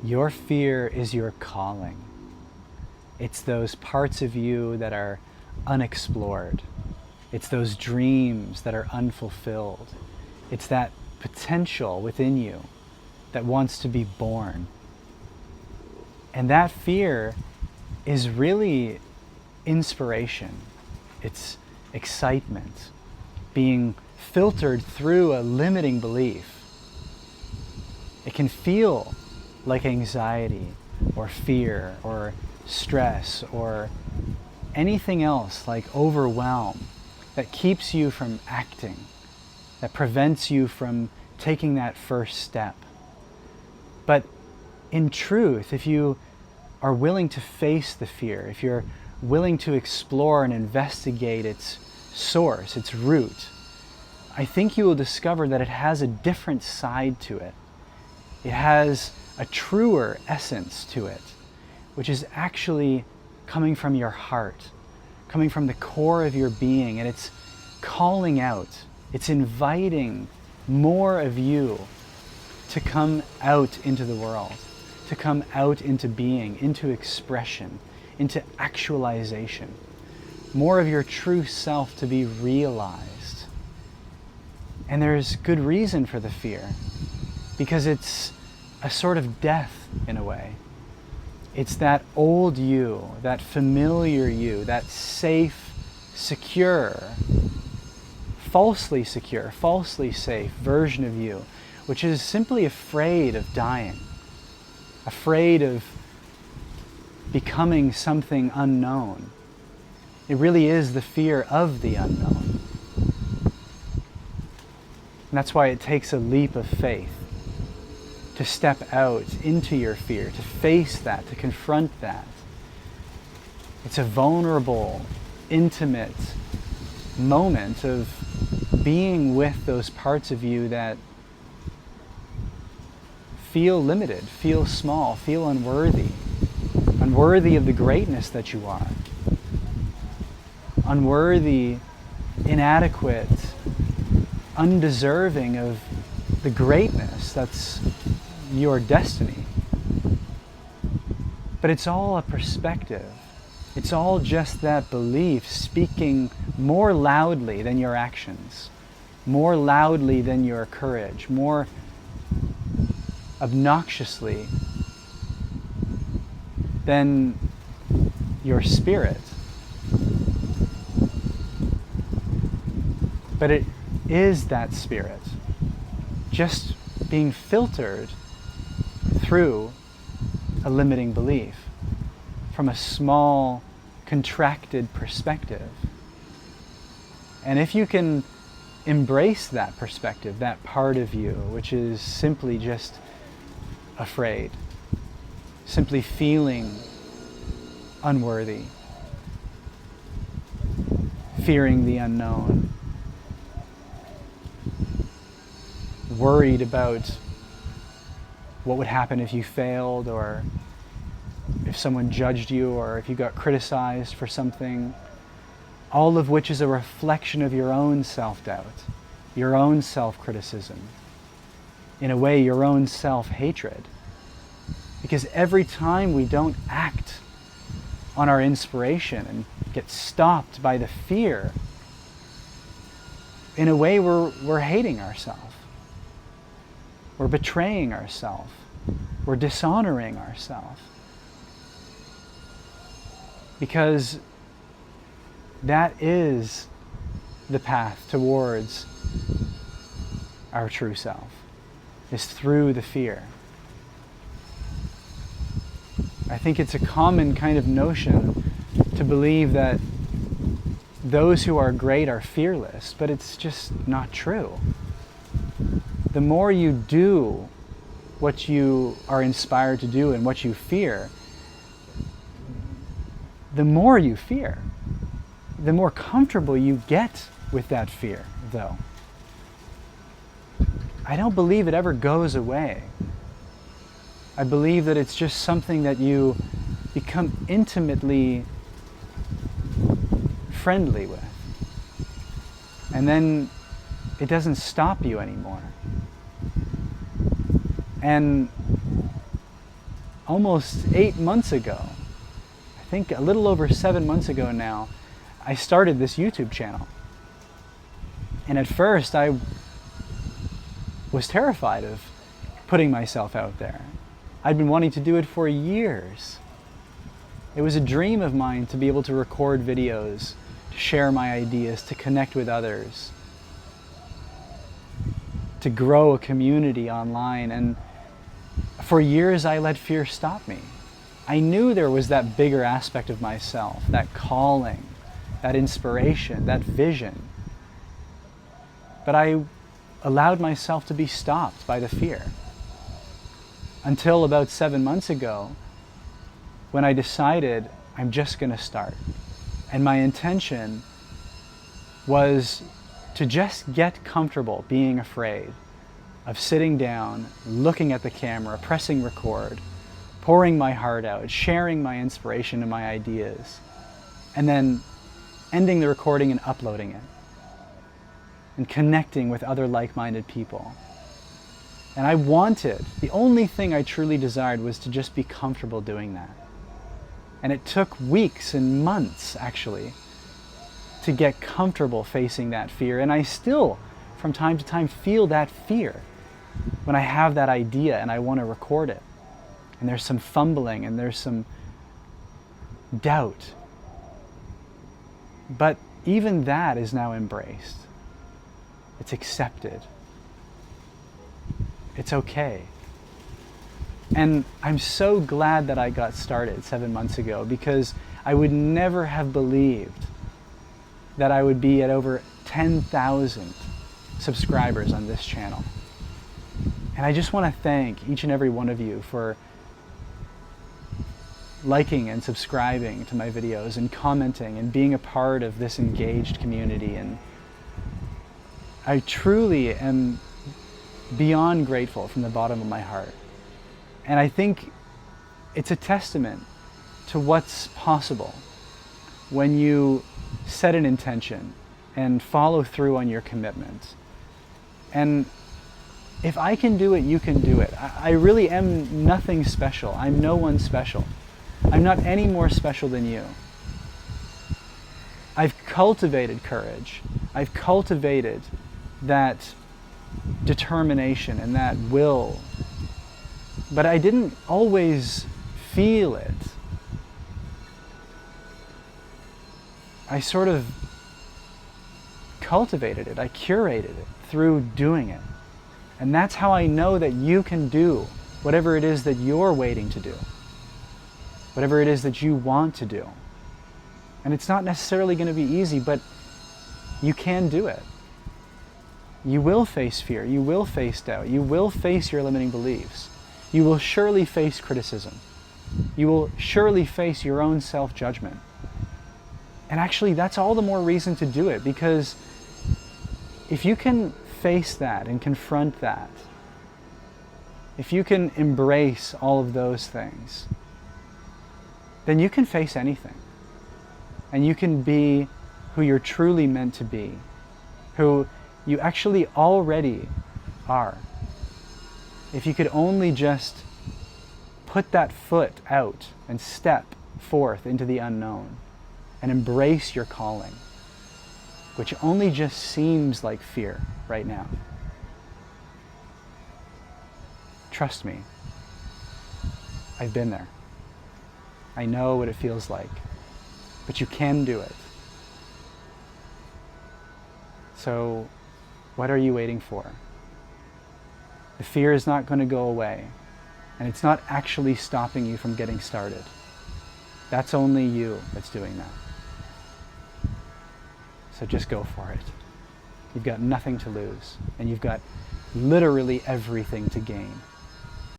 Your fear is your calling. It's those parts of you that are unexplored. It's those dreams that are unfulfilled. It's that potential within you that wants to be born. And that fear is really inspiration. It's excitement being filtered through a limiting belief. It can feel like anxiety or fear or stress or anything else like overwhelm that keeps you from acting, that prevents you from taking that first step. But in truth, if you are willing to face the fear, if you're willing to explore and investigate its source, its root, I think you will discover that it has a different side to it. It has a truer essence to it, which is actually coming from your heart, coming from the core of your being, and it's calling out, it's inviting more of you to come out into the world, to come out into being, into expression, into actualization, more of your true self to be realized. And there's good reason for the fear, because it's a sort of death in a way. It's that old you, that familiar you, that safe, secure, falsely safe version of you, which is simply afraid of dying, afraid of becoming something unknown. It really is the fear of the unknown. And that's why it takes a leap of faith to step out into your fear, to face that, to confront that. It's a vulnerable, intimate moment of being with those parts of you that feel limited, feel small, feel unworthy of the greatness that you are, unworthy, inadequate, undeserving of the greatness that's your destiny. But it's all a perspective. It's all just that belief speaking more loudly than your actions, more loudly than your courage, more obnoxiously than your spirit. But it is that spirit just being filtered through a limiting belief from a small, contracted perspective. And if you can embrace that perspective, that part of you, which is simply just afraid, simply feeling unworthy, fearing the unknown, worried about what would happen if you failed, or if someone judged you, or if you got criticized for something, all of which is a reflection of your own self-doubt, your own self-criticism, in a way your own self-hatred. Because every time we don't act on our inspiration and get stopped by the fear, in a way we're hating ourselves. We're betraying ourselves. We're dishonoring ourselves. Because that is the path towards our true self, is through the fear. I think it's a common kind of notion to believe that those who are great are fearless, but it's just not true. The more you do what you are inspired to do and what you fear, the more you fear, the more comfortable you get with that fear, though. I don't believe it ever goes away. I believe that it's just something that you become intimately friendly with. And then it doesn't stop you anymore. And almost 8 months ago, I think a little over 7 months ago now, I started this YouTube channel. And at first I was terrified of putting myself out there. I'd been wanting to do it for years. It was a dream of mine to be able to record videos, to share my ideas, to connect with others, to grow a community online. And for years I let fear stop me. I knew there was that bigger aspect of myself, that calling, that inspiration, that vision. But I allowed myself to be stopped by the fear. Until about 7 months ago, when I decided I'm just going to start. And my intention was to just get comfortable being afraid of sitting down, looking at the camera, pressing record, pouring my heart out, sharing my inspiration and my ideas, and then ending the recording and uploading it, and connecting with other like-minded people. And I wanted, the only thing I truly desired was to just be comfortable doing that. And it took weeks and months, actually, to get comfortable facing that fear. And I still, from time to time, feel that fear when I have that idea and I want to record it. And there's some fumbling and there's some doubt. But even that is now embraced. It's accepted. It's okay. And I'm so glad that I got started 7 months ago, because I would never have believed that I would be at over 10,000 subscribers on this channel. And I just want to thank each and every one of you for liking and subscribing to my videos and commenting and being a part of this engaged community. And I truly am beyond grateful from the bottom of my heart. And I think it's a testament to what's possible when you set an intention and follow through on your commitment. And if I can do it, you can do it. I really am nothing special. I'm no one special. I'm not any more special than you. I've cultivated courage. I've cultivated that determination and that will, but I didn't always feel it. I sort of cultivated it, I curated it through doing it. And that's how I know that you can do whatever it is that you're waiting to do, whatever it is that you want to do. And it's not necessarily going to be easy, but you can do it. You will face fear, you will face doubt, you will face your limiting beliefs. You will surely face criticism. You will surely face your own self-judgment. And actually, that's all the more reason to do it, because if you can face that and confront that, if you can embrace all of those things, then you can face anything. And you can be who you're truly meant to be, who you actually already are. If you could only just put that foot out and step forth into the unknown and embrace your calling, which only just seems like fear right now. Trust me, I've been there. I know what it feels like, but you can do it. So, what are you waiting for? The fear is not going to go away, and it's not actually stopping you from getting started. That's only you that's doing that. So just go for it. You've got nothing to lose, and you've got literally everything to gain.